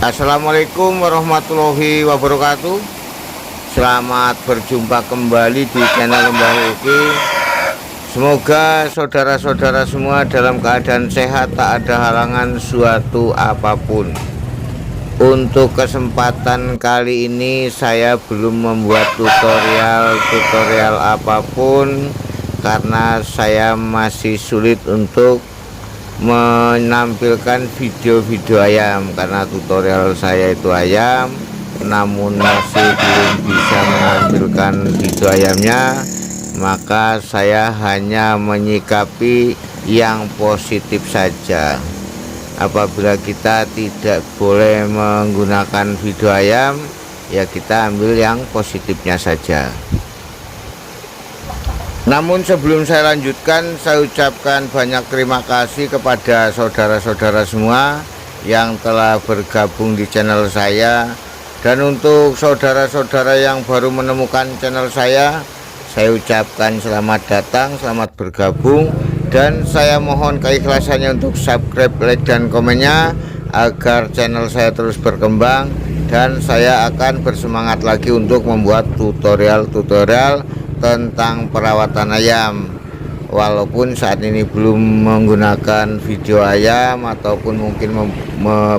Assalamualaikum warahmatullahi wabarakatuh. Selamat berjumpa kembali di channel Mbah Uki. Semoga saudara-saudara semua dalam keadaan sehat, tak ada halangan suatu apapun. Untuk kesempatan kali ini saya belum membuat tutorial apapun karena saya masih sulit untuk menampilkan video-video ayam, karena tutorial saya itu ayam namun masih belum bisa menampilkan video ayamnya. Maka saya hanya menyikapi yang positif saja. Apabila kita tidak boleh menggunakan video ayam, ya kita ambil yang positifnya saja. Namun sebelum saya lanjutkan, saya ucapkan banyak terima kasih kepada saudara-saudara semua yang telah bergabung di channel saya. Dan untuk saudara-saudara yang baru menemukan channel saya ucapkan selamat datang, selamat bergabung. Dan saya mohon keikhlasannya untuk subscribe, like, dan komennya agar channel saya terus berkembang. Dan saya akan bersemangat lagi untuk membuat tutorial tentang perawatan ayam, walaupun saat ini belum menggunakan video ayam ataupun mungkin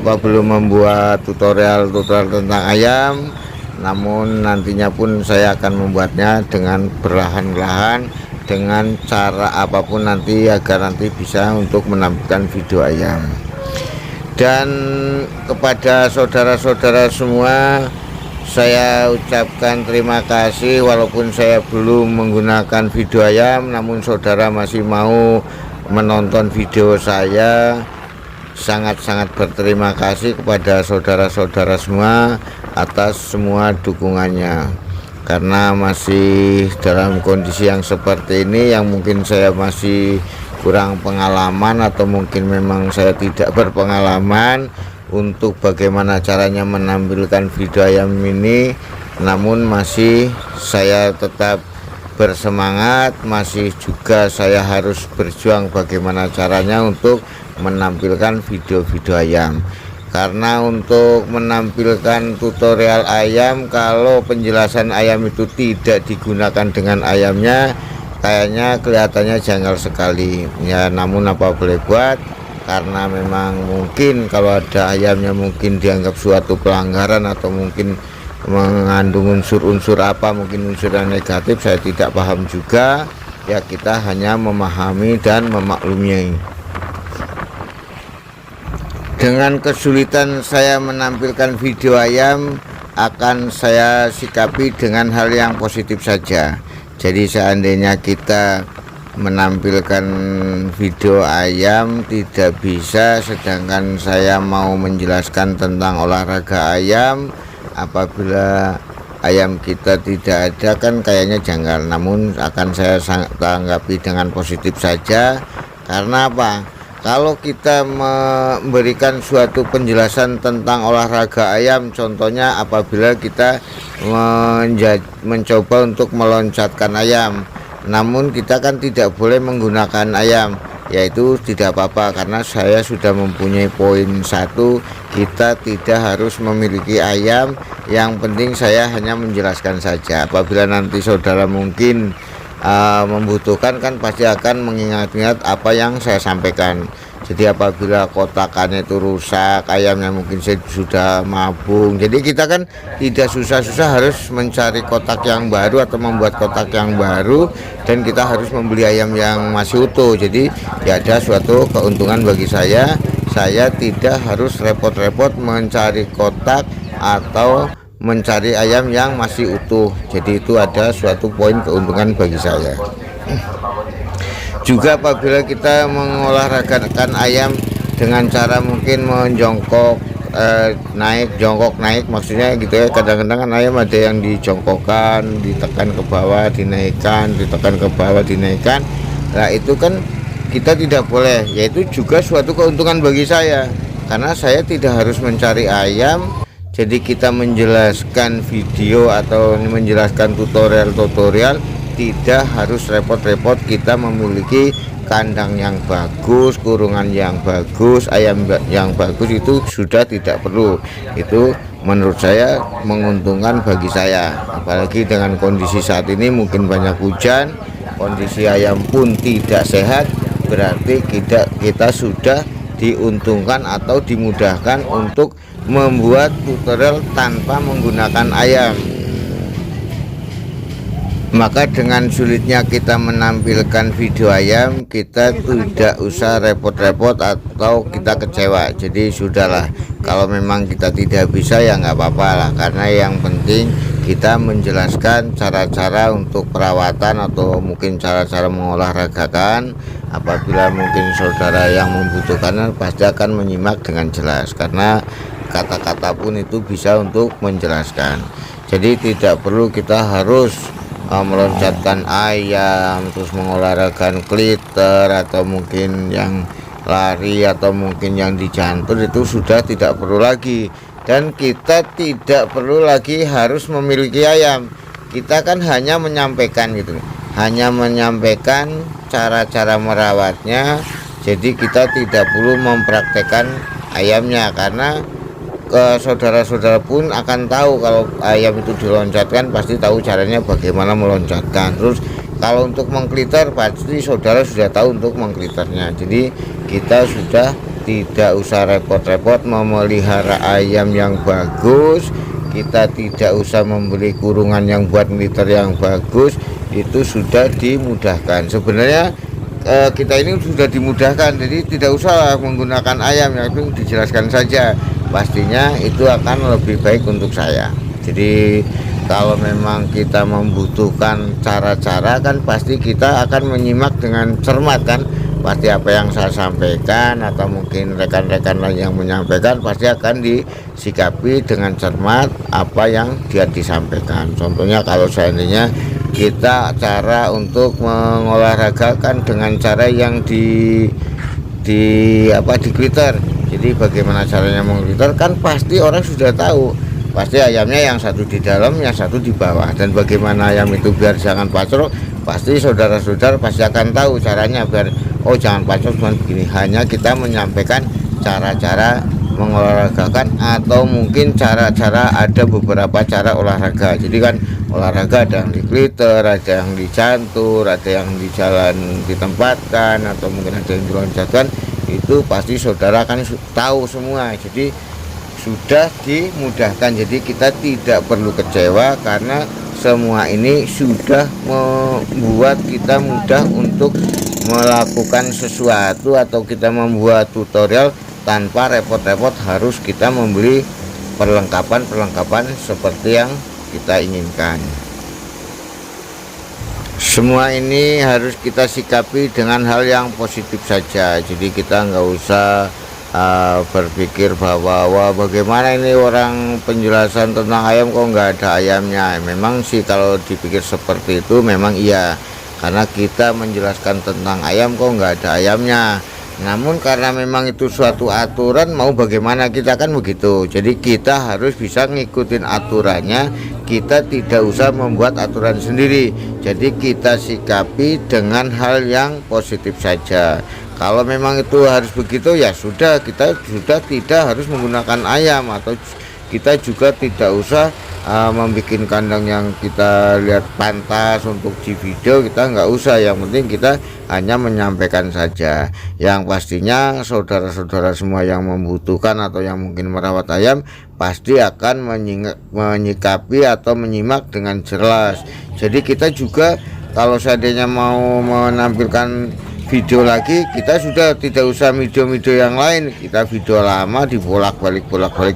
belum membuat tutorial tentang ayam. Namun nantinya pun saya akan membuatnya dengan perlahan-lahan, dengan cara apapun nanti, agar nanti bisa untuk menampilkan video ayam. Dan kepada saudara-saudara semua, saya ucapkan terima kasih. Walaupun saya belum menggunakan video ayam, namun saudara masih mau menonton video saya. Sangat-sangat berterima kasih kepada saudara-saudara semua atas semua dukungannya. Karena masih dalam kondisi yang seperti ini, yang mungkin saya masih kurang pengalaman, atau mungkin memang saya tidak berpengalaman untuk bagaimana caranya menampilkan video ayam ini. Namun masih saya tetap bersemangat, masih juga saya harus berjuang bagaimana caranya untuk menampilkan video-video ayam. Karena untuk menampilkan tutorial ayam, kalau penjelasan ayam itu tidak digunakan dengan ayamnya, kayaknya kelihatannya janggal sekali ya. Namun apa boleh buat, karena memang mungkin kalau ada ayamnya mungkin dianggap suatu pelanggaran, atau mungkin mengandung unsur-unsur apa, mungkin unsur yang negatif, saya tidak paham juga ya. Kita hanya memahami dan memaklumi. Dengan kesulitan saya menampilkan video ayam, akan saya sikapi dengan hal yang positif saja. Jadi seandainya kita menampilkan video ayam tidak bisa, sedangkan saya mau menjelaskan tentang olahraga ayam, apabila ayam kita tidak ada, kan kayaknya janggal. Namun akan saya tanggapi dengan positif saja. Karena apa? Kalau kita memberikan suatu penjelasan tentang olahraga ayam, contohnya apabila kita mencoba untuk meloncatkan ayam, namun kita kan tidak boleh menggunakan ayam, yaitu tidak apa-apa, karena saya sudah mempunyai poin 1, kita tidak harus memiliki ayam, yang penting saya hanya menjelaskan saja. Apabila nanti saudara mungkin membutuhkan, kan pasti akan mengingat-ingat apa yang saya sampaikan. Jadi apabila kotakannya itu rusak, ayamnya mungkin sudah mabung, jadi kita kan tidak susah-susah harus mencari kotak yang baru atau membuat kotak yang baru, dan kita harus membeli ayam yang masih utuh. Jadi ya ada suatu keuntungan bagi saya tidak harus repot-repot mencari kotak atau mencari ayam yang masih utuh. Jadi itu ada suatu poin keuntungan bagi saya. Juga apabila kita mengolahragakan ayam dengan cara mungkin menjongkok jongkok naik, maksudnya gitu ya. Kadang-kadang kan ayam ada yang dijongkokkan, ditekan ke bawah, dinaikkan, ditekan ke bawah, dinaikkan. Nah itu kan kita tidak boleh, yaitu juga suatu keuntungan bagi saya, karena saya tidak harus mencari ayam. Jadi kita menjelaskan video atau menjelaskan tutorial tidak harus repot-repot kita memiliki kandang yang bagus, kurungan yang bagus, ayam yang bagus. Itu sudah tidak perlu. Itu menurut saya menguntungkan bagi saya, apalagi dengan kondisi saat ini mungkin banyak hujan, kondisi ayam pun tidak sehat, berarti kita sudah diuntungkan atau dimudahkan untuk membuat tutorial tanpa menggunakan ayam. Maka dengan sulitnya kita menampilkan video ayam, kita tidak usah repot-repot atau kita kecewa. Jadi sudahlah, kalau memang kita tidak bisa ya nggak apa-apa lah, karena yang penting kita menjelaskan cara-cara untuk perawatan atau mungkin cara-cara mengolahragakan. Apabila mungkin saudara yang membutuhkan pasti akan menyimak dengan jelas, karena kata-kata pun itu bisa untuk menjelaskan. Jadi tidak perlu kita harus meloncatkan ayam, terus mengolahragakan kliter, atau mungkin yang lari, atau mungkin yang dijantur. Itu sudah tidak perlu lagi. Dan kita tidak perlu lagi harus memiliki ayam. Kita kan hanya menyampaikan gitu, hanya menyampaikan cara-cara merawatnya. Jadi kita tidak perlu mempraktekkan ayamnya, karena saudara-saudara pun akan tahu kalau ayam itu diloncatkan, pasti tahu caranya bagaimana meloncatkan. Terus kalau untuk mengkliter pasti saudara sudah tahu untuk mengkliternya. Jadi kita sudah tidak usah repot-repot memelihara ayam yang bagus, kita tidak usah membeli kurungan yang buat kliter yang bagus. Itu sudah dimudahkan sebenarnya. Kita ini sudah dimudahkan, jadi tidak usah menggunakan ayam, yang itu dijelaskan saja. Pastinya itu akan lebih baik untuk saya. Jadi kalau memang kita membutuhkan cara-cara, kan pasti kita akan menyimak dengan cermat kan. Pasti apa yang saya sampaikan atau mungkin rekan-rekan lain yang menyampaikan pasti akan disikapi dengan cermat apa yang dia disampaikan. Contohnya kalau seandainya kita cara untuk mengolahragakan dengan cara yang di kliter. Jadi bagaimana caranya mengkliter kan pasti orang sudah tahu. Pasti ayamnya yang satu di dalam, yang satu di bawah. Dan bagaimana ayam itu biar jangan pacrok, pasti saudara-saudara pasti akan tahu caranya biar jangan pacrok cuma begini. Hanya kita menyampaikan cara-cara mengolahragakan, atau mungkin cara-cara, ada beberapa cara olahraga. Jadi kan olahraga ada yang di kliter, ada yang dicantur, ada yang di jalan ditempatkan, atau mungkin ada yang diloncatkan. Itu pasti saudara kan tahu semua. Jadi sudah dimudahkan, jadi kita tidak perlu kecewa, karena semua ini sudah membuat kita mudah untuk melakukan sesuatu, atau kita membuat tutorial tanpa repot-repot harus kita membeli perlengkapan seperti yang kita inginkan. Semua ini harus kita sikapi dengan hal yang positif saja. Jadi kita nggak usah berpikir bahwa wah bagaimana ini orang penjelasan tentang ayam kok nggak ada ayamnya. Memang sih kalau dipikir seperti itu memang iya, karena kita menjelaskan tentang ayam kok nggak ada ayamnya. Namun karena memang itu suatu aturan, mau bagaimana kita kan begitu. Jadi kita harus bisa ngikutin aturannya, kita tidak usah membuat aturan sendiri. Jadi kita sikapi dengan hal yang positif saja. Kalau memang itu harus begitu ya sudah, kita sudah tidak harus menggunakan ayam, atau kita juga tidak usah membuat kandang yang kita lihat pantas untuk di video. Kita nggak usah, yang penting kita hanya menyampaikan saja. Yang pastinya saudara-saudara semua yang membutuhkan atau yang mungkin merawat ayam pasti akan menyikapi atau menyimak dengan jelas. Jadi kita juga kalau seandainya mau menampilkan video lagi, kita sudah tidak usah video-video yang lain, kita video lama dibolak-balik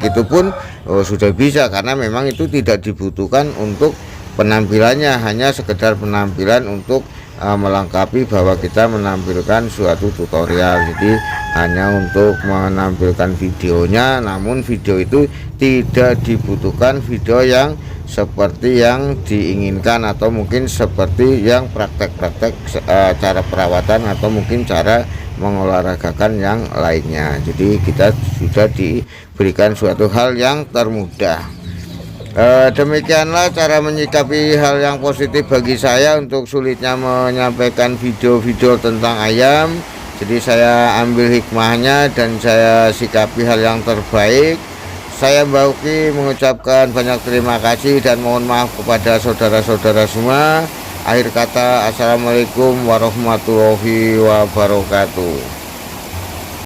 itu pun sudah bisa, karena memang itu tidak dibutuhkan untuk penampilannya, hanya sekedar penampilan untuk melengkapi bahwa kita menampilkan suatu tutorial. Jadi hanya untuk menampilkan videonya, namun video itu tidak dibutuhkan video yang seperti yang diinginkan, atau mungkin seperti yang praktek-praktek cara perawatan atau mungkin cara mengolahragakan yang lainnya. Jadi kita sudah diberikan suatu hal yang termudah. Demikianlah cara menyikapi hal yang positif bagi saya untuk sulitnya menyampaikan video-video tentang ayam. Jadi saya ambil hikmahnya dan saya sikapi hal yang terbaik. Saya Mbah Uki mengucapkan banyak terima kasih dan mohon maaf kepada saudara-saudara semua. Akhir kata, assalamualaikum warahmatullahi wabarakatuh.